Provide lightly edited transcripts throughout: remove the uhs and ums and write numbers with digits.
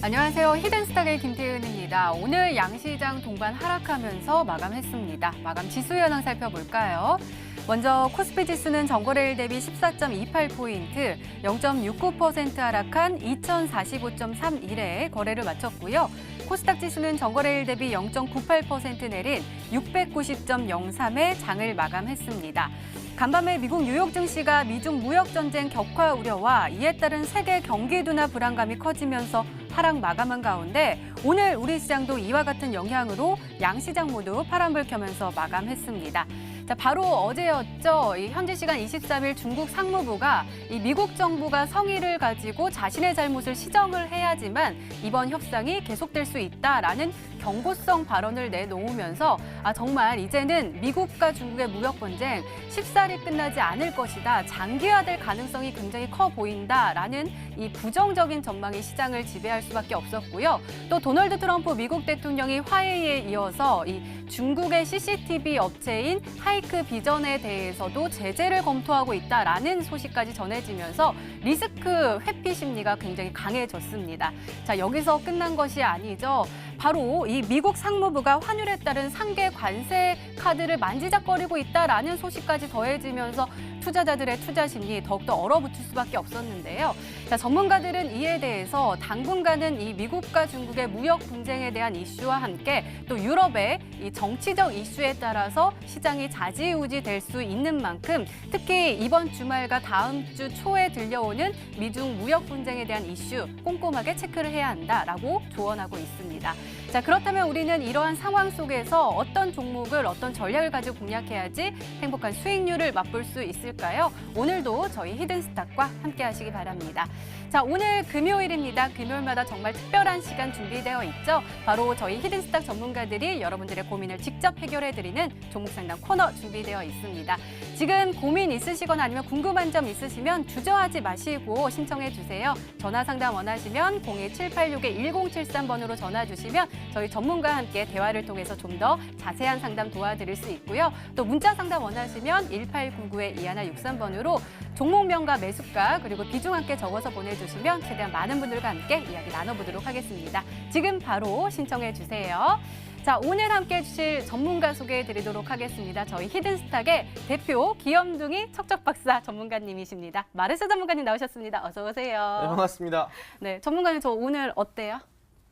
안녕하세요. 히든스탁의 김태은입니다. 오늘 양시장 동반 하락하면서 마감했습니다. 마감 지수 현황 살펴볼까요? 먼저 코스피 지수는 전거래일 대비 14.28포인트, 0.69% 하락한 2045.31에 거래를 마쳤고요. 코스닥 지수는 전거래일 대비 0.98% 내린 690.03에 장을 마감했습니다. 간밤에 미국 뉴욕 증시가 미중 무역 전쟁 격화 우려와 이에 따른 세계 경기 둔화 불안감이 커지면서 하락 마감한 가운데 오늘 우리 시장도 이와 같은 영향으로 양시장 모두 파란불 켜면서 마감했습니다. 자, 바로 어제였죠. 현지 시간 23일 중국 상무부가 미국 정부가 성의를 가지고 자신의 잘못을 시정을 해야지만 이번 협상이 계속될 수 있다라는 경고성 발언을 내놓으면서 정말 이제는 미국과 중국의 무역 분쟁 쉽사리 끝나지 않을 것이다. 장기화될 가능성이 굉장히 커 보인다라는 이 부정적인 전망이 시장을 지배할 수밖에 없었고요. 또 도널드 트럼프 미국 대통령이 화해에 이어서 이 중국의 CCTV 업체인 하이크 비전에 대해서도 제재를 검토하고 있다라는 소식까지 전해지면서 리스크 회피 심리가 굉장히 강해졌습니다. 자, 여기서 끝난 것이 아니죠. 바로 이 미국 상무부가 환율에 따른 상계 관세 카드를 만지작거리고 있다라는 소식까지 더해지면서 투자자들의 투자 심리 더욱더 얼어붙을 수밖에 없었는데요. 자, 전문가들은 이에 대해서 당분간은 이 미국과 중국의 무역 분쟁에 대한 이슈와 함께 또 유럽의 이 정치적 이슈에 따라서 시장이 좌지우지 될 수 있는 만큼 특히 이번 주말과 다음 주 초에 들려오는 미중 무역 분쟁에 대한 이슈 꼼꼼하게 체크를 해야 한다라고 조언하고 있습니다. 자, 그렇다면 우리는 이러한 상황 속에서 어떤 종목을 어떤 전략을 가지고 공략해야지 행복한 수익률을 맛볼 수 있을까요? 오늘도 저희 히든스탁과 함께 하시기 바랍니다. 자, 오늘 금요일입니다. 금요일마다 정말 특별한 시간 준비되어 있죠. 바로 저희 히든스탁 전문가들이 여러분들의 고민을 직접 해결해드리는 종목 상담 코너 준비되어 있습니다. 지금 고민 있으시거나 아니면 궁금한 점 있으시면 주저하지 마시고 신청해 주세요. 전화 상담 원하시면 02786-1073번으로 전화 주시면 저희 전문가와 함께 대화를 통해서 좀 더 자세한 상담 도와드릴 수 있고요. 또 문자 상담 원하시면 1899-2163번으로 종목명과 매수가 그리고 비중 함께 적어서 보내주시면 최대한 많은 분들과 함께 이야기 나눠보도록 하겠습니다. 지금 바로 신청해 주세요. 자, 오늘 함께 해주실 전문가 소개해드리도록 하겠습니다. 저희 히든스탁의 대표 귀염둥이 척척박사 전문가님이십니다. 마르스 전문가님 나오셨습니다. 어서 오세요. 네, 반갑습니다. 네, 전문가님 저 오늘 어때요?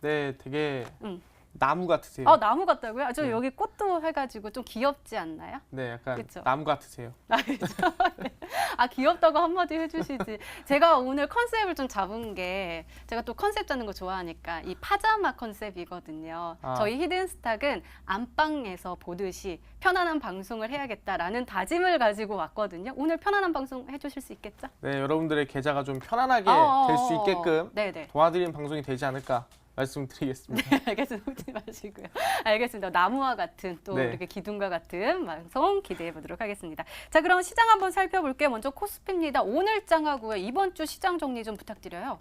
네, 되게 나무 같으세요. 나무 같다고요? 저 네. 여기 꽃도 해가지고 좀 귀엽지 않나요? 네, 약간 그쵸? 나무 같으세요. 그렇죠. 네. 귀엽다고 한마디 해주시지. 제가 오늘 컨셉을 좀 잡은 게 제가 또 컨셉 짜는 거 좋아하니까 이 파자마 컨셉이거든요. 저희 히든스탁은 안방에서 보듯이 편안한 방송을 해야겠다라는 다짐을 가지고 왔거든요. 오늘 편안한 방송 해주실 수 있겠죠? 네, 여러분들의 계좌가 좀 편안하게 될 수 있게끔 네네. 도와드리는 방송이 되지 않을까 말씀드리겠습니다. 네, 알겠습니다. 웃지 마시고요. 알겠습니다. 나무와 같은 또 네. 이렇게 기둥과 같은 방송 기대해 보도록 하겠습니다. 자, 그럼 시장 한번 살펴볼게요. 먼저 코스피입니다. 오늘 장하고요. 이번 주 시장 정리 좀 부탁드려요.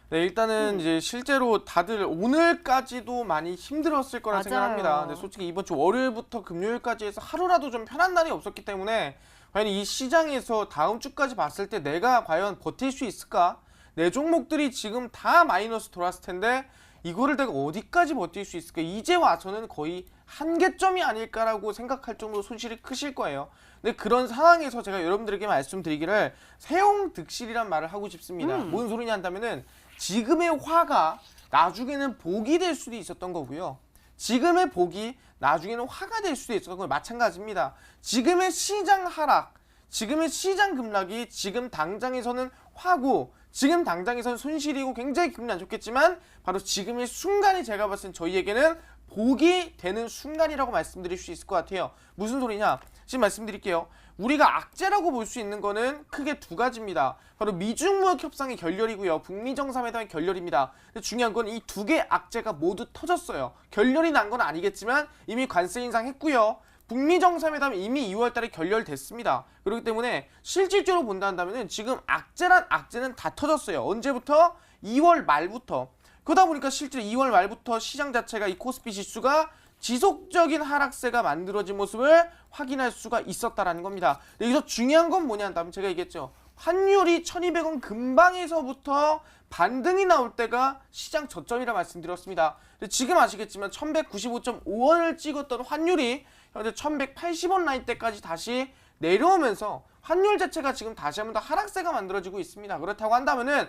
네, 일단은 이제 실제로 다들 오늘까지도 많이 힘들었을 거라 맞아요. 생각합니다. 근데 솔직히 이번 주 월요일부터 금요일까지 해서 하루라도 좀 편한 날이 없었기 때문에 과연 이 시장에서 다음 주까지 봤을 때 내가 과연 버틸 수 있을까? 내 종목들이 지금 다 마이너스 돌았을 텐데 이거를 내가 어디까지 버틸 수 있을까? 이제 와서는 거의 한계점이 아닐까라고 생각할 정도로 손실이 크실 거예요. 근데 그런 상황에서 제가 여러분들에게 말씀드리기를 세용득실이란 말을 하고 싶습니다. 뭔 소리냐 한다면은 지금의 화가 나중에는 복이 될 수도 있었던 거고요. 지금의 복이 나중에는 화가 될 수도 있었던 건 마찬가지입니다. 지금의 시장 하락, 지금의 시장 급락이 지금 당장에서는 화고 지금 당장에서는 손실이고 굉장히 기분이 안 좋겠지만 바로 지금의 순간이 제가 봤을 땐 저희에게는 복이 되는 순간이라고 말씀드릴 수 있을 것 같아요. 무슨 소리냐? 지금 말씀드릴게요. 우리가 악재라고 볼 수 있는 거는 크게 두 가지입니다. 바로 미중무역 협상의 결렬이고요. 북미 정상회담의 결렬입니다. 근데 중요한 건 이 두 개의 악재가 모두 터졌어요. 결렬이 난 건 아니겠지만 이미 관세 인상했고요. 북미 정상회담이 이미 2월 달에 결렬됐습니다. 그렇기 때문에 실질적으로 본다 한다면 지금 악재란 악재는 다 터졌어요. 언제부터? 2월 말부터. 그러다 보니까 실제로 2월 말부터 시장 자체가 이 코스피 지수가 지속적인 하락세가 만들어진 모습을 확인할 수가 있었다라는 겁니다. 여기서 중요한 건 뭐냐 한다면 제가 얘기했죠. 환율이 1200원 근방에서부터 반등이 나올 때가 시장 저점이라 말씀드렸습니다. 지금 아시겠지만 1195.5원을 찍었던 환율이 현재 1180원 라인 때까지 다시 내려오면서 환율 자체가 지금 다시 한번 더 하락세가 만들어지고 있습니다. 그렇다고 한다면은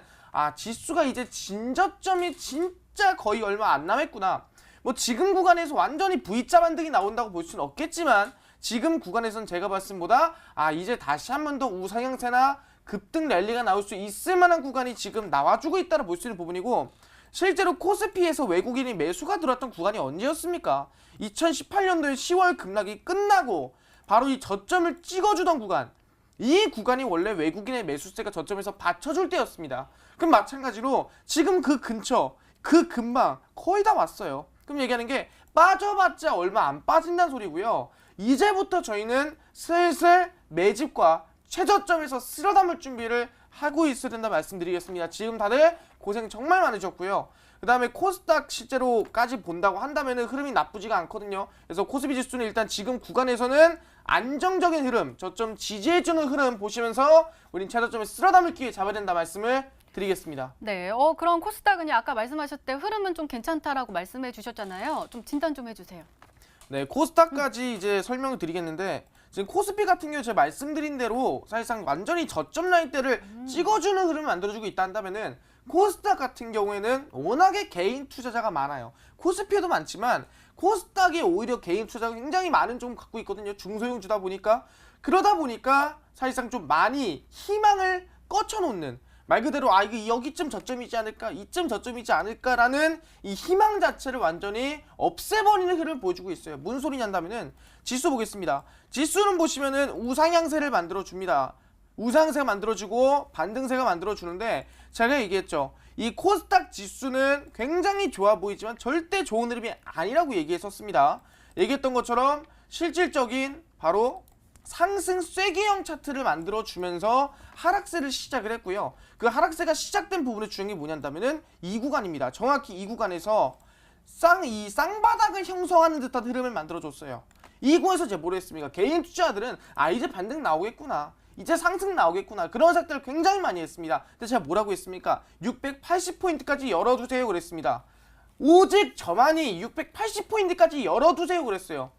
지수가 이제 진저점이 진짜 거의 얼마 안 남았구나. 뭐 지금 구간에서 완전히 V자 반등이 나온다고 볼 수는 없겠지만 지금 구간에서는 제가 봤을 때보다 이제 다시 한번 더 우상향세나 급등 랠리가 나올 수 있을 만한 구간이 지금 나와주고 있다고 볼 수 있는 부분이고, 실제로 코스피에서 외국인이 매수가 들어왔던 구간이 언제였습니까? 2018년도에 10월 급락이 끝나고 바로 이 저점을 찍어주던 구간, 이 구간이 원래 외국인의 매수세가 저점에서 받쳐줄 때였습니다. 그럼 마찬가지로 지금 그 근처, 그 근방 거의 다 왔어요. 그럼 얘기하는 게 빠져봤자 얼마 안 빠진다는 소리고요. 이제부터 저희는 슬슬 매집과 최저점에서 쓸어 담을 준비를 하고 있어야 된다 말씀드리겠습니다. 지금 다들 고생 정말 많으셨고요. 그 다음에 코스닥 실제로까지 본다고 한다면 흐름이 나쁘지가 않거든요. 그래서 코스피 지수는 일단 지금 구간에서는 안정적인 흐름, 저점 지지해주는 흐름 보시면서 우린 최저점에 쓸어 담을 기회 잡아야 된다 말씀을 드리겠습니다. 네, 그럼 코스닥은 아까 말씀하셨을 때 흐름은 좀 괜찮다라고 말씀해 주셨잖아요. 좀 진단 좀 해주세요. 네, 코스닥까지 이제 설명을 드리겠는데, 지금 코스피 같은 경우 제가 말씀드린 대로 사실상 완전히 저점 라인대를 찍어주는 흐름을 만들어주고 있다 한다면은, 코스닥 같은 경우에는 워낙에 개인 투자자가 많아요. 코스피에도 많지만 코스닥이 오히려 개인 투자가 굉장히 많은 좀 갖고 있거든요. 중소형주다 보니까. 그러다 보니까 사실상 좀 많이 희망을 꺼쳐놓는, 말 그대로 이거 여기쯤 저점이지 않을까, 이쯤 저점이지 않을까라는 이 희망 자체를 완전히 없애버리는 흐름을 보여주고 있어요. 무슨 소리냐면은 지수 보겠습니다. 지수는 보시면은 우상향세를 만들어줍니다. 우상향세가 만들어주고 반등세가 만들어주는데, 제가 얘기했죠. 이 코스닥 지수는 굉장히 좋아 보이지만 절대 좋은 흐름이 아니라고 얘기했었습니다. 얘기했던 것처럼 실질적인 바로 상승 쐐기형 차트를 만들어주면서 하락세를 시작을 했고요. 그 하락세가 시작된 부분의 주행이 뭐냐면은 이 구간입니다. 정확히 이 구간에서 이 쌍바닥을 형성하는 듯한 흐름을 만들어줬어요. 이 구간에서 제가 뭐라 했습니까? 개인 투자들은 이제 반등 나오겠구나, 이제 상승 나오겠구나, 그런 생각들을 굉장히 많이 했습니다. 근데 제가 뭐라고 했습니까? 680포인트까지 열어두세요 그랬습니다. 오직 저만이 680포인트까지 열어두세요 그랬어요.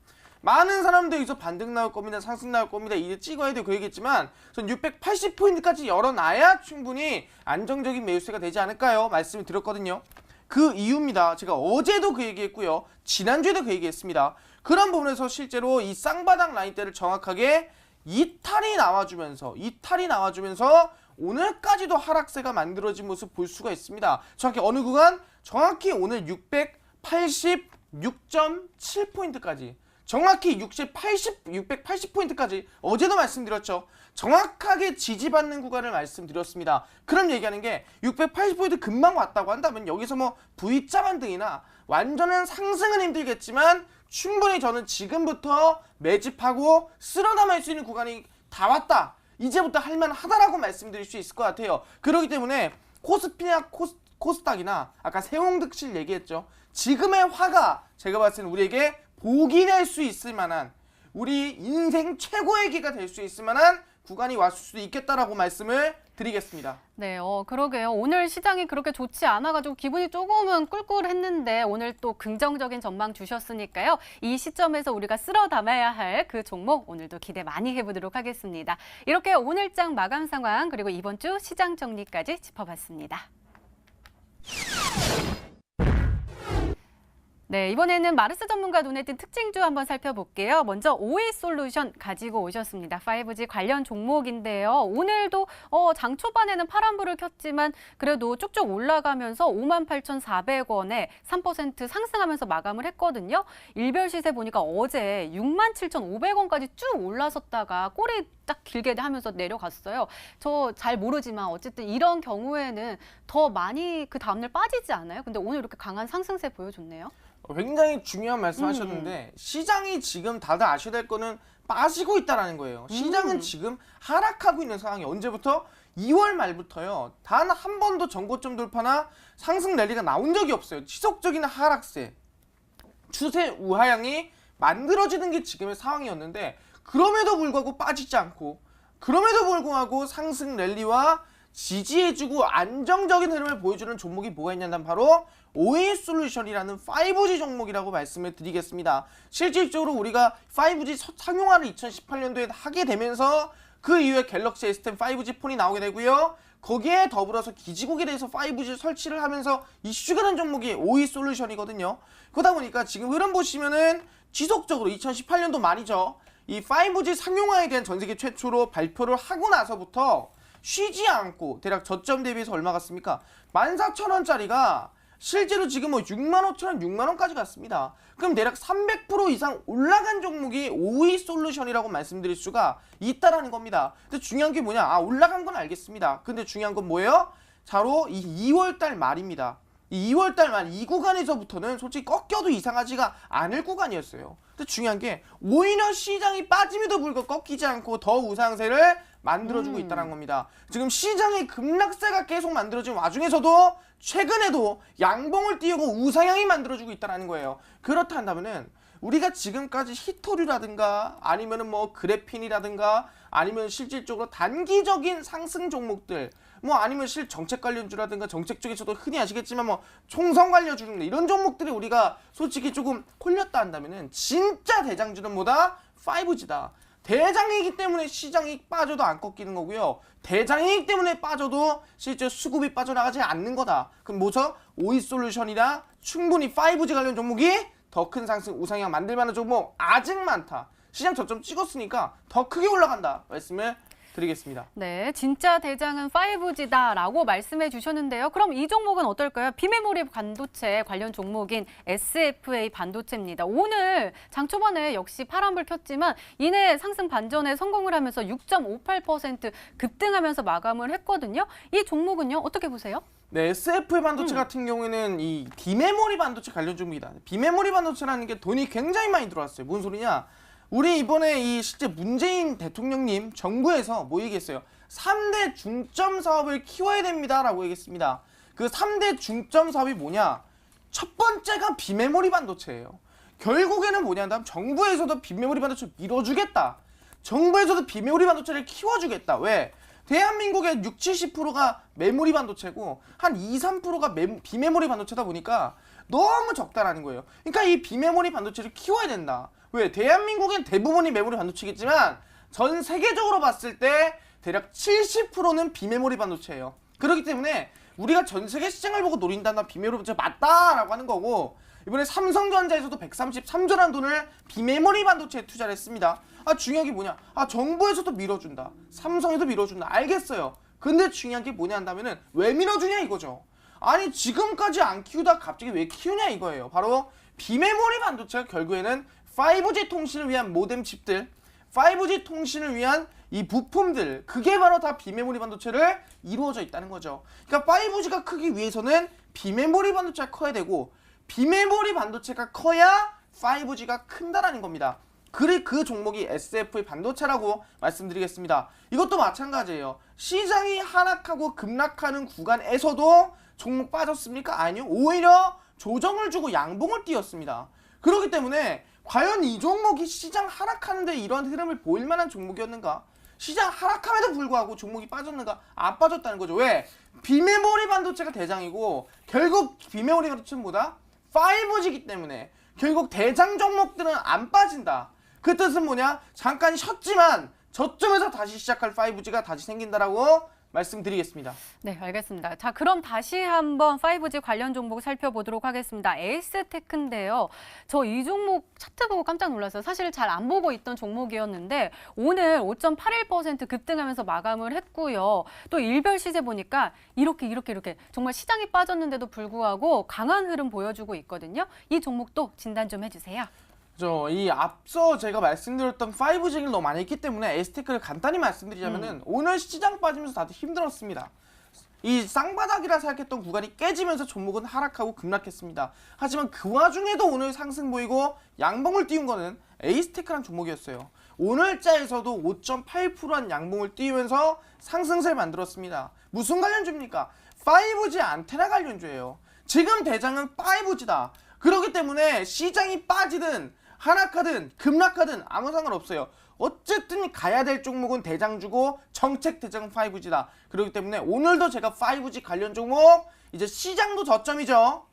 많은 사람들이 여기서 반등 나올 겁니다, 상승 나올 겁니다, 이제 찍어야 돼요 그 얘기했지만, 전 680포인트까지 열어놔야 충분히 안정적인 매수세가 되지 않을까요? 말씀을 드렸거든요. 그 이유입니다. 제가 어제도 그 얘기했고요, 지난주에도 그 얘기했습니다. 그런 부분에서 실제로 이 쌍바닥 라인대를 정확하게 이탈이 나와주면서 오늘까지도 하락세가 만들어진 모습 볼 수가 있습니다. 정확히 어느 구간? 정확히 오늘 686.7포인트까지, 정확히 680포인트까지 어제도 말씀드렸죠. 정확하게 지지받는 구간을 말씀드렸습니다. 그럼 얘기하는 게 680포인트 금방 왔다고 한다면 여기서 뭐 V자 반등이나 완전한 상승은 힘들겠지만 충분히 저는 지금부터 매집하고 쓸어 담을 수 있는 구간이 다 왔다, 이제부터 할만하다라고 말씀드릴 수 있을 것 같아요. 그렇기 때문에 코스피나 코스닥이나 아까 세홍득실 얘기했죠. 지금의 화가 제가 봤을 때는 우리에게 복이 될 수 있을 만한, 우리 인생 최고의 기가 될 수 있을 만한 구간이 왔을 수도 있겠다라고 말씀을 드리겠습니다. 네, 그러게요. 오늘 시장이 그렇게 좋지 않아가지고 기분이 조금은 꿀꿀했는데 오늘 또 긍정적인 전망 주셨으니까요. 이 시점에서 우리가 쓸어 담아야 할 그 종목 오늘도 기대 많이 해보도록 하겠습니다. 이렇게 오늘장 마감 상황 그리고 이번 주 시장 정리까지 짚어봤습니다. 네, 이번에는 마르스 전문가 눈에 띈 특징주 한번 살펴볼게요. 먼저 OE솔루션 가지고 오셨습니다. 5G 관련 종목인데요. 오늘도 장 초반에는 파란불을 켰지만 그래도 쭉쭉 올라가면서 58,400원에 3% 상승하면서 마감을 했거든요. 일별 시세 보니까 어제 67,500원까지 쭉 올라섰다가 꼬리 딱 길게 하면서 내려갔어요. 저 잘 모르지만 어쨌든 이런 경우에는 더 많이 그 다음날 빠지지 않아요? 근데 오늘 이렇게 강한 상승세 보여줬네요. 굉장히 중요한 말씀하셨는데 시장이 지금 다들 아셔야 될 거는 빠지고 있다는 거예요. 시장은 지금 하락하고 있는 상황이 언제부터? 2월 말부터요. 단 한 번도 전고점 돌파나 상승 랠리가 나온 적이 없어요. 지속적인 하락세, 추세 우하향이 만들어지는 게 지금의 상황이었는데 그럼에도 불구하고 빠지지 않고 그럼에도 불구하고 상승 랠리와 지지해주고 안정적인 흐름을 보여주는 종목이 뭐가 있냐면 바로 OE솔루션이라는 5G 종목이라고 말씀을 드리겠습니다. 실질적으로 우리가 5G 상용화를 2018년도에 하게 되면서 그 이후에 갤럭시 S10 5G 폰이 나오게 되고요. 거기에 더불어서 기지국에 대해서 5G 설치를 하면서 이슈가 된 종목이 OE솔루션이거든요. 그러다 보니까 지금 흐름 보시면은 지속적으로 2018년도 말이죠. 이 5G 상용화에 대한 전 세계 최초로 발표를 하고 나서부터 쉬지 않고 대략 저점 대비해서 얼마 갔습니까? 14,000원짜리가 실제로 지금 뭐 65,000원, 6만원까지 갔습니다. 그럼 대략 300% 이상 올라간 종목이 OE솔루션이라고 말씀드릴 수가 있다라는 겁니다. 근데 중요한 게 뭐냐? 올라간 건 알겠습니다. 근데 중요한 건 뭐예요? 바로 이 2월달 말입니다. 이 2월달 말 이 구간에서부터는 솔직히 꺾여도 이상하지가 않을 구간이었어요. 근데 중요한 게 오히려 시장이 빠짐에도 불구하고 꺾이지 않고 더 우상세를 만들어주고 있다는 겁니다. 지금 시장의 급락세가 계속 만들어진 와중에서도 최근에도 양봉을 띄우고 우상향이 만들어주고 있다는 거예요. 그렇다 한다면은 우리가 지금까지 히토류라든가 아니면은 뭐 그래핀이라든가 아니면 실질적으로 단기적인 상승 종목들 뭐 아니면 정책 관련주라든가 정책 쪽에서도 흔히 아시겠지만 뭐 총선 관련주 이런 종목들이 우리가 솔직히 조금 홀렸다 한다면은 진짜 대장주는 뭐다? 5G다. 대장이기 때문에 시장이 빠져도 안 꺾이는 거고요. 대장이기 때문에 빠져도 실제 수급이 빠져나가지 않는 거다. 그럼 뭐죠? OE솔루션이라 충분히 5G 관련 종목이 더 큰 상승 우상향 만들 만한 종목 아직 많다. 시장 저점 찍었으니까 더 크게 올라간다. 말씀을 드리겠습니다. 네, 진짜 대장은 5G다라고 말씀해 주셨는데요. 그럼 이 종목은 어떨까요? 비메모리 반도체 관련 종목인 SFA 반도체입니다. 오늘 장 초반에 역시 파란불 켰지만 이내 상승 반전에 성공을 하면서 6.58% 급등하면서 마감을 했거든요. 이 종목은요, 어떻게 보세요? 네, SFA 반도체 같은 경우에는 이 비메모리 반도체 관련 종목이다. 비메모리 반도체라는 게 돈이 굉장히 많이 들어왔어요. 뭔 소리냐? 우리 이번에 이 실제 문재인 대통령님 정부에서 뭐 얘기했어요? 3대 중점 사업을 키워야 됩니다라고 얘기했습니다. 그 3대 중점 사업이 뭐냐? 첫 번째가 비메모리 반도체예요. 결국에는 뭐냐 한다면 정부에서도 비메모리 반도체를 밀어주겠다. 정부에서도 비메모리 반도체를 키워주겠다. 왜? 대한민국의 60~70%가 메모리 반도체고 한 2~3%가 비메모리 반도체다 보니까 너무 적다라는 거예요. 그러니까 이 비메모리 반도체를 키워야 된다. 왜? 대한민국엔 대부분이 메모리 반도체겠지만 전 세계적으로 봤을 때 대략 70%는 비메모리 반도체예요. 그렇기 때문에 우리가 전 세계 시장을 보고 노린다는 비메모리 반도체 맞다라고 하는 거고 이번에 삼성전자에서도 133조라는 돈을 비메모리 반도체에 투자를 했습니다. 중요한 게 뭐냐? 정부에서도 밀어준다. 삼성에도 밀어준다. 알겠어요. 근데 중요한 게 뭐냐 한다면은 왜 밀어주냐 이거죠. 아니 지금까지 안 키우다 갑자기 왜 키우냐 이거예요. 바로 비메모리 반도체가 결국에는 5G 통신을 위한 모뎀 칩들, 5G 통신을 위한 이 부품들, 그게 바로 다 비메모리 반도체를 이루어져 있다는 거죠. 그러니까 5G가 크기 위해서는 비메모리 반도체가 커야 되고 비메모리 반도체가 커야 5G가 큰다라는 겁니다. 그 종목이 SFA 반도체라고 말씀드리겠습니다. 이것도 마찬가지예요. 시장이 하락하고 급락하는 구간에서도 종목 빠졌습니까? 아니요. 오히려 조정을 주고 양봉을 띄웠습니다. 그렇기 때문에 과연 이 종목이 시장 하락하는데 이런 흐름을 보일 만한 종목이었는가? 시장 하락함에도 불구하고 종목이 빠졌는가? 안 빠졌다는 거죠. 왜? 비메모리 반도체가 대장이고 결국 비메모리 반도체는 뭐다? 5G이기 때문에 결국 대장 종목들은 안 빠진다. 그 뜻은 뭐냐? 잠깐 쉬었지만 저점에서 다시 시작할 5G가 다시 생긴다라고 말씀드리겠습니다. 네, 알겠습니다. 자, 그럼 다시 한번 5G 관련 종목 살펴보도록 하겠습니다. 에이스테크인데요. 저 이 종목 차트 보고 깜짝 놀랐어요. 사실 잘 안 보고 있던 종목이었는데 오늘 5.81% 급등하면서 마감을 했고요. 또 일별 시세 보니까 이렇게 정말 시장이 빠졌는데도 불구하고 강한 흐름 보여주고 있거든요. 이 종목도 진단 좀 해주세요. 이 앞서 제가 말씀드렸던 5G 얘기를 너무 많이 했기 때문에 에스테크를 간단히 말씀드리자면은 오늘 시장 빠지면서 다들 힘들었습니다. 이 쌍바닥이라 생각했던 구간이 깨지면서 종목은 하락하고 급락했습니다. 하지만 그 와중에도 오늘 상승 보이고 양봉을 띄운 거는 에이스테크란 종목이었어요. 오늘자에서도 5.8%한 양봉을 띄우면서 상승세를 만들었습니다. 무슨 관련주입니까? 5G 안테나 관련주예요. 지금 대장은 5G다. 그렇기 때문에 시장이 빠지든 하락하든 급락하든 아무 상관없어요. 어쨌든 가야 될 종목은 대장주고 정책 대장 5G다. 그렇기 때문에 오늘도 제가 5G 관련 종목 이제 시장도 저점이죠.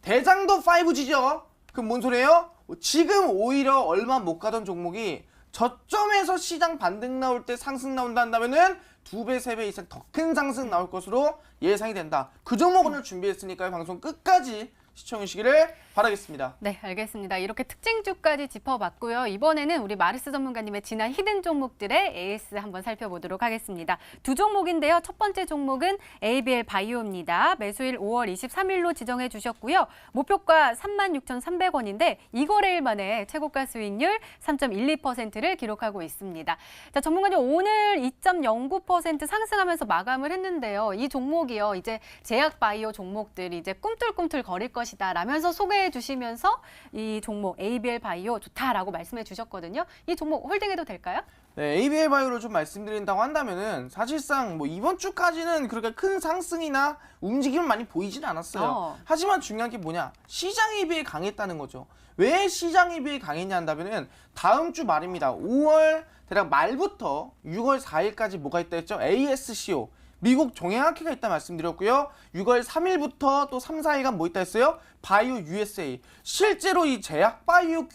대장도 5G죠. 그럼 뭔 소리예요? 지금 오히려 얼마 못 가던 종목이 저점에서 시장 반등 나올 때 상승 나온다 한다면은 2배, 3배 이상 더 큰 상승 나올 것으로 예상이 된다. 그 종목 오늘 준비했으니까요. 방송 끝까지 시청해 주시기를 바라겠습니다. 네, 알겠습니다. 이렇게 특징주까지 짚어봤고요. 이번에는 우리 마르스 전문가님의 지난 히든 종목들의 AS 한번 살펴보도록 하겠습니다. 두 종목인데요. 첫 번째 종목은 ABL 바이오입니다. 매수일 5월 23일로 지정해 주셨고요. 목표가 36,300원인데 이 거래일 만에 최고가 수익률 3.12%를 기록하고 있습니다. 자, 전문가님 오늘 2.09% 상승하면서 마감을 했는데요. 이 종목이요. 이제 제약 바이오 종목들이 이제 꿈틀꿈틀 거릴 것이다 라면서 소개해 주시면서 이 종목 ABL 바이오 좋다라고 말씀해 주셨거든요. 이 종목 홀딩해도 될까요? 네, ABL 바이오를 좀 말씀드린다고 한다면은 사실상 뭐 이번 주까지는 그렇게 큰 상승이나 움직임을 많이 보이진 않았어요. 하지만 중요한 게 뭐냐? 시장에 비해 강했다는 거죠. 왜 시장에 비해 강했냐 한다면은 다음 주 말입니다. 5월 대략 말부터 6월 4일까지 뭐가 있다 했죠? ASCO. 미국 종양학회가 있다 말씀드렸고요. 6월 3일부터 또 3, 4일간 뭐 있다 했어요? 바이오 USA. 실제로 이 제약 바이오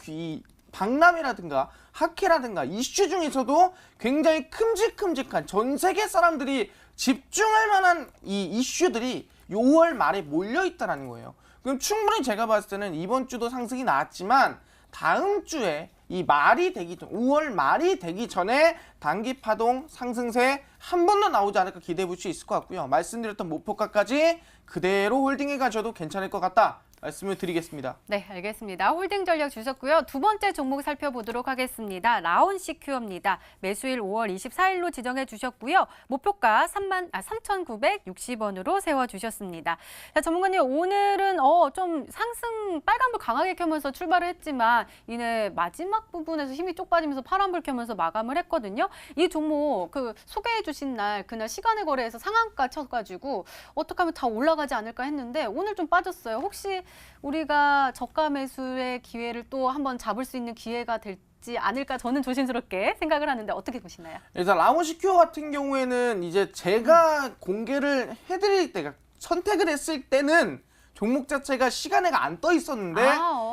박람회라든가 학회라든가 이슈 중에서도 굉장히 큼직큼직한 전 세계 사람들이 집중할 만한 이 이슈들이 6월 말에 몰려 있다는 거예요. 그럼 충분히 제가 봤을 때는 이번 주도 상승이 나왔지만 다음 주에 이 말이 되기 전 5월 말이 되기 전에 단기 파동 상승세 한 번 더 나오지 않을까 기대해 볼 수 있을 것 같고요. 말씀드렸던 목표가까지 그대로 홀딩해 가셔도 괜찮을 것 같다. 말씀을 드리겠습니다. 네, 알겠습니다. 홀딩 전략 주셨고요. 두 번째 종목 살펴보도록 하겠습니다. 라온시큐어입니다. 매수일 5월 24일로 지정해 주셨고요. 목표가 3,960원으로 세워주셨습니다. 자, 전문가님 오늘은 좀 상승 빨간불 강하게 켜면서 출발을 했지만 이내 마지막 부분에서 힘이 쪽 빠지면서 파란불 켜면서 마감을 했거든요. 이 종목 그 소개해 주신 날 그날 시간의 거래에서 상한가 쳐가지고 어떻게 하면 다 올라가지 않을까 했는데 오늘 좀 빠졌어요. 혹시 우리가 저가 매수의 기회를 또 한번 잡을 수 있는 기회가 될지 않을까 저는 조심스럽게 생각을 하는데 어떻게 보시나요? 일단 라온시큐어 같은 경우에는 이제 제가 공개를 해드릴 때가 선택을 했을 때는 종목 자체가 시간에가 안 떠 있었는데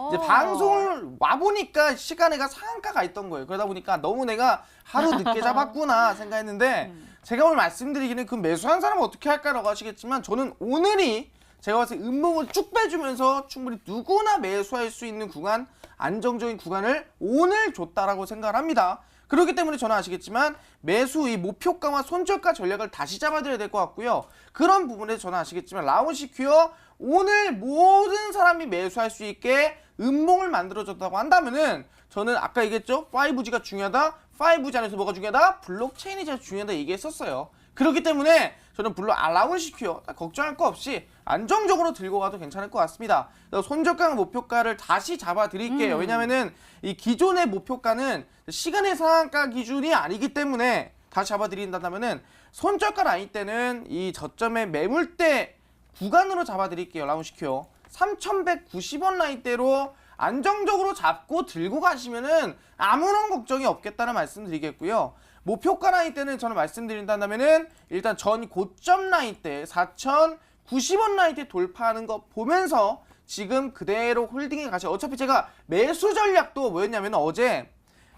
이제 방송을 와보니까 시간에가 상한가가 있던 거예요. 그러다 보니까 너무 내가 하루 늦게 잡았구나 생각했는데 제가 오늘 말씀드리기는 그 매수한 사람은 어떻게 할까라고 하시겠지만 저는 오늘이 제가 봤을 때 음봉을 쭉 빼주면서 충분히 누구나 매수할 수 있는 구간, 안정적인 구간을 오늘 줬다라고 생각을 합니다. 그렇기 때문에 저는 아시겠지만 매수 이 목표가와 손절가 전략을 다시 잡아드려야 될 것 같고요. 그런 부분에서 저는 아시겠지만 라온시큐어 오늘 모든 사람이 매수할 수 있게 음봉을 만들어줬다고 한다면은 저는 아까 얘기했죠? 5G가 중요하다. 5G 안에서 뭐가 중요하다? 블록체인이 제일 중요하다 얘기했었어요. 그렇기 때문에 저는 물론 라온시큐어 걱정할 거 없이 안정적으로 들고 가도 괜찮을 것 같습니다. 손절가 목표가를 다시 잡아드릴게요. 왜냐면은 이 기존의 목표가는 시간의 상한가 기준이 아니기 때문에 다시 잡아드린다면은 손절가 라인 때는 이 저점의 매물대 구간으로 잡아드릴게요. 라온시큐어 3,190원 라인대로 안정적으로 잡고 들고 가시면은 아무런 걱정이 없겠다는 말씀 드리겠고요. 목표가 라인 때는 저는 말씀드린다면은 일단 전 고점 라인 때 4,090원 라인 때 돌파하는 거 보면서 지금 그대로 홀딩에 가시. 어차피 제가 매수 전략도 뭐였냐면 어제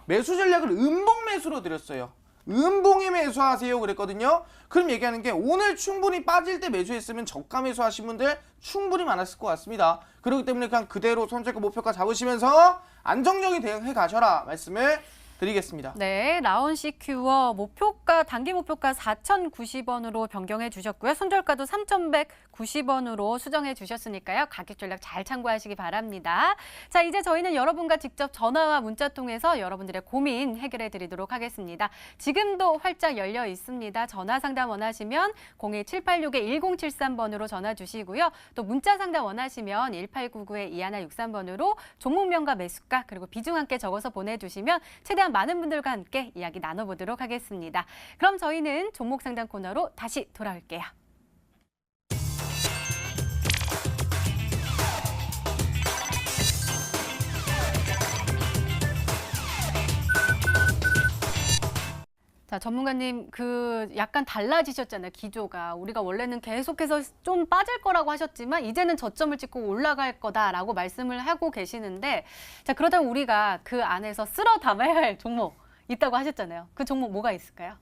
매수 전략을 음봉 매수로 드렸어요. 음봉에 매수하세요 그랬거든요. 그럼 얘기하는 게 오늘 충분히 빠질 때 매수했으면 저가 매수하신 분들 충분히 많았을 것 같습니다. 그렇기 때문에 그냥 그대로 손절가 목표가 잡으시면서 안정적인 대응해 가셔라 말씀을 드리겠습니다. 네, 라온시큐어 목표가 단기 목표가 4,090원으로 변경해 주셨고요. 손절가도 3,190원으로 수정해 주셨으니까요. 가격 전략 잘 참고하시기 바랍니다. 자, 이제 저희는 여러분과 직접 전화와 문자 통해서 여러분들의 고민 해결해 드리도록 하겠습니다. 지금도 활짝 열려 있습니다. 전화 상담 원하시면 02786-1073번으로 전화 주시고요. 또 문자 상담 원하시면 1899-2163번으로 종목명과 매수가 그리고 비중 함께 적어서 보내주시면 최대한 많은 분들과 함께 이야기 나눠보도록 하겠습니다. 그럼 저희는 종목 상담 코너로 다시 돌아올게요. 자, 전문가님, 약간 달라지셨잖아요, 기조가. 우리가 원래는 계속해서 좀 빠질 거라고 하셨지만, 이제는 저점을 찍고 올라갈 거다라고 말씀을 하고 계시는데, 자, 그렇다면 우리가 그 안에서 쓸어 담아야 할 종목 있다고 하셨잖아요. 그 종목 뭐가 있을까요?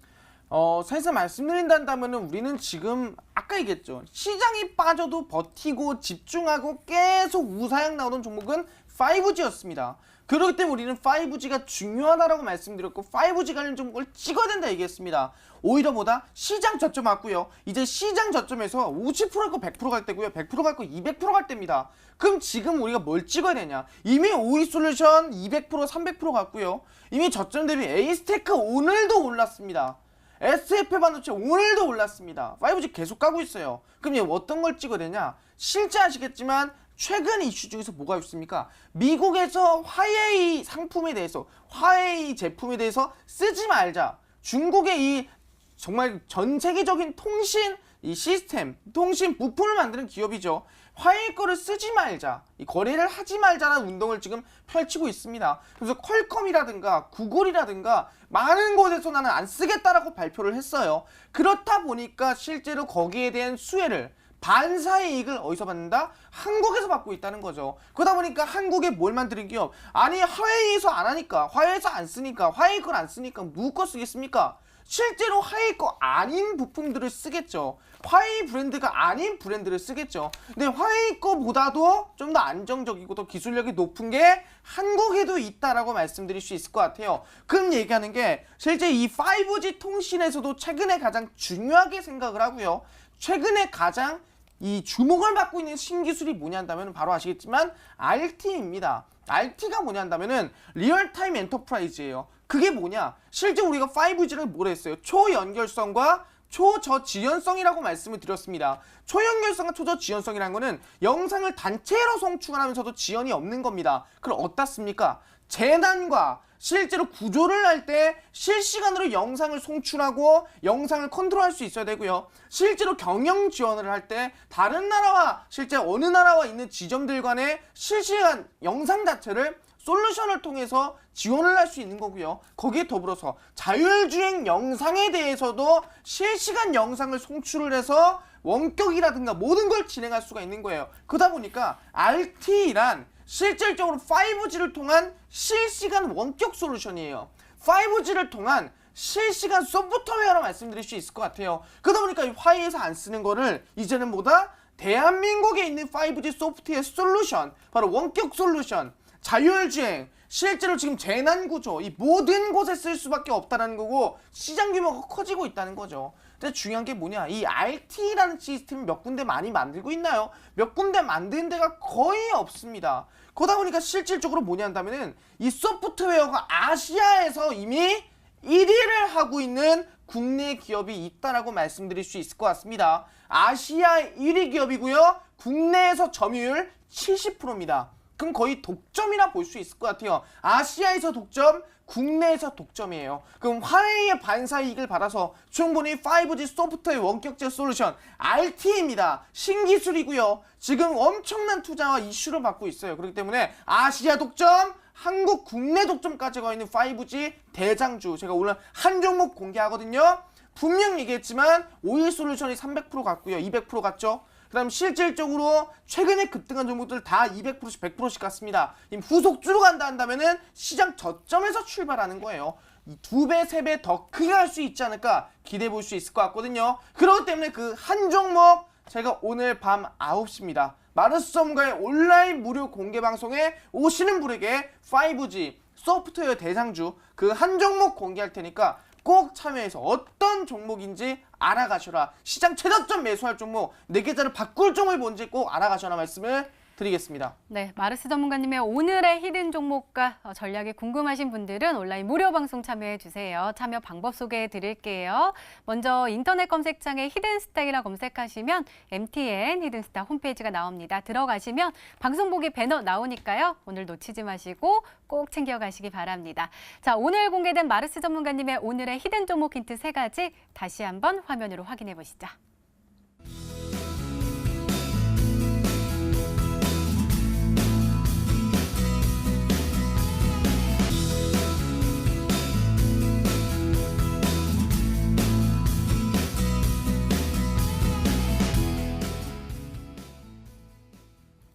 사실 말씀드린다면은 우리는 지금 아까 얘기했죠. 시장이 빠져도 버티고 집중하고 계속 우상향 나오던 종목은 5G였습니다. 그렇기 때문에 우리는 5G가 중요하다라고 말씀드렸고 5G 관련 종목을 찍어야 된다 얘기했습니다. 오히려 뭐다? 시장 저점 왔고요. 이제 시장 저점에서 50%갈 거 100% 갈 때고요. 100%갈 거 200%갈 때입니다. 그럼 지금 우리가 뭘 찍어야 되냐? 이미 오이솔루션 200% 300% 갔고요. 이미 저점 대비 에이스테크 오늘도 올랐습니다. SFP 반도체 오늘도 올랐습니다. 5G 계속 가고 있어요. 그럼 이제 어떤 걸 찍어야 되냐? 실제 아시겠지만 최근 이슈 중에서 뭐가 있습니까? 미국에서 화웨이 상품에 대해서, 화웨이 제품에 대해서 쓰지 말자. 중국의 이 정말 전 세계적인 통신 이 시스템, 통신 부품을 만드는 기업이죠. 화웨이 거를 쓰지 말자, 이 거래를 하지 말자라는 운동을 지금 펼치고 있습니다. 그래서 퀄컴이라든가 구글이라든가 많은 곳에서 나는 안 쓰겠다라고 발표를 했어요. 그렇다 보니까 실제로 거기에 대한 수혜를, 반사의 이익을 어디서 받는다? 한국에서 받고 있다는 거죠. 그러다 보니까 한국에 뭘 만드는 기업? 아니 화웨이에서 안 하니까, 화웨이에서 안 쓰니까, 화웨이 걸 안 쓰니까 누구 거 쓰겠습니까? 실제로 화웨이 거 아닌 부품들을 쓰겠죠. 화웨이 브랜드가 아닌 브랜드를 쓰겠죠. 근데 화웨이 거보다도 좀 더 안정적이고 더 기술력이 높은 게 한국에도 있다라고 말씀드릴 수 있을 것 같아요. 그럼 얘기하는 게 실제 이 5G 통신에서도 최근에 가장 중요하게 생각을 하고요. 최근에 가장 이 주목을 받고 있는 신기술이 뭐냐 한다면 바로 아시겠지만 RT입니다. RT가 뭐냐 한다면은 리얼타임 엔터프라이즈예요. 그게 뭐냐? 실제 우리가 5G를 뭐라 했어요? 초연결성과 초저지연성이라고 말씀을 드렸습니다. 초연결성과 초저지연성이라는 거는 영상을 단체로 송출하면서도 지연이 없는 겁니다. 그럼 어떻습니까? 재난과 실제로 구조를 할 때 실시간으로 영상을 송출하고 영상을 컨트롤할 수 있어야 되고요. 실제로 경영 지원을 할 때 다른 나라와 실제 어느 나라와 있는 지점들 간의 실시간 영상 자체를 솔루션을 통해서 지원을 할 수 있는 거고요. 거기에 더불어서 자율주행 영상에 대해서도 실시간 영상을 송출을 해서 원격이라든가 모든 걸 진행할 수가 있는 거예요. 그러다 보니까 RT란 실질적으로 5G를 통한 실시간 원격 솔루션이에요. 5G를 통한 실시간 소프트웨어로 말씀드릴 수 있을 것 같아요. 그러다 보니까 이 화웨이에서 안 쓰는 거를 이제는 뭐다? 대한민국에 있는 5G 소프트웨어 솔루션, 바로 원격 솔루션, 자율주행, 실제로 지금 재난구조, 이 모든 곳에 쓸 수밖에 없다는 거고 시장 규모가 커지고 있다는 거죠. 근데 중요한 게 뭐냐? 이 RT라는 시스템 몇 군데 많이 만들고 있나요? 몇 군데 만드는 데가 거의 없습니다. 그러다 보니까 실질적으로 뭐냐 한다면은 이 소프트웨어가 아시아에서 이미 1위를 하고 있는 국내 기업이 있다라고 말씀드릴 수 있을 것 같습니다. 아시아 1위 기업이고요. 국내에서 점유율 70%입니다. 그럼 거의 독점이라 볼 수 있을 것 같아요. 아시아에서 독점, 국내에서 독점이에요. 그럼 화웨이의 반사 이익을 받아서 충분히 5G 소프트웨어 원격제 솔루션 RT입니다. 신기술이고요. 지금 엄청난 투자와 이슈를 받고 있어요. 그렇기 때문에 아시아 독점, 한국 국내 독점까지 가 있는 5G 대장주, 제가 오늘 한 종목 공개하거든요. 분명 얘기했지만 오일솔루션이 300% 갔고요. 200% 갔죠. 그 다음 실질적으로 최근에 급등한 종목들 다 200%씩 100%씩 갔습니다. 후속주로 간다 한다면은 시장 저점에서 출발하는 거예요. 이 2배, 3배 더 크게 할 수 있지 않을까 기대해 볼 수 있을 것 같거든요. 그렇기 때문에 그 한 종목 제가 오늘 밤 9시입니다. 마르스 전문가의 온라인 무료 공개 방송에 오시는 분에게 5G 소프트웨어 대장주 그 한 종목 공개할 테니까 꼭 참여해서 어떤 종목인지 알아가셔라. 시장 최저점 매수할 종목, 내 계좌를 바꿀 종목이 뭔지 꼭 알아가셔라 말씀을 드리겠습니다. 네, 마르스 전문가님의 오늘의 히든 종목과 전략이 궁금하신 분들은 온라인 무료 방송 참여해 주세요. 참여 방법 소개해 드릴게요. 먼저 인터넷 검색창에 히든스타이라 검색하시면 MTN 히든스타 홈페이지가 나옵니다. 들어가시면 방송 보기 배너 나오니까요. 오늘 놓치지 마시고 꼭 챙겨가시기 바랍니다. 자, 오늘 공개된 마르스 전문가님의 오늘의 히든 종목 힌트 3가지 다시 한번 화면으로 확인해 보시죠.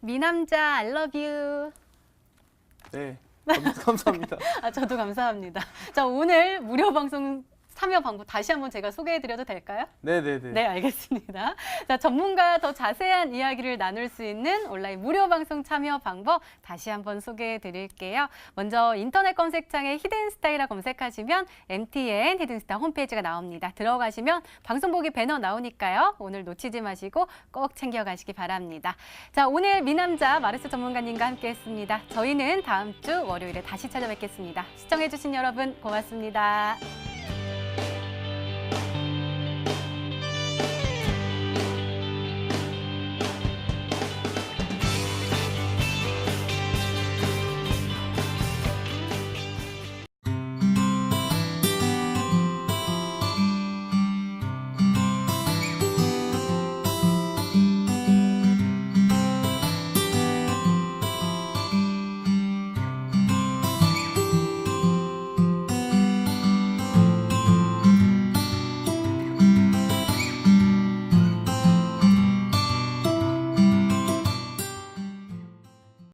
미남자 I love you. 네, 감사합니다. 아, 저도 감사합니다. 자, 오늘 무료 방송 참여 방법 다시 한번 제가 소개해드려도 될까요? 네네네. 네, 알겠습니다. 자, 전문가와 더 자세한 이야기를 나눌 수 있는 온라인 무료 방송 참여 방법 다시 한번 소개해 드릴게요. 먼저 인터넷 검색창에 히든스타이라 검색하시면 MTN 히든스타 홈페이지가 나옵니다. 들어가시면 방송 보기 배너 나오니까요. 오늘 놓치지 마시고 꼭 챙겨가시기 바랍니다. 자, 오늘 미남자 마르스 전문가님과 함께했습니다. 저희는 다음 주 월요일에 다시 찾아뵙겠습니다. 시청해주신 여러분 고맙습니다.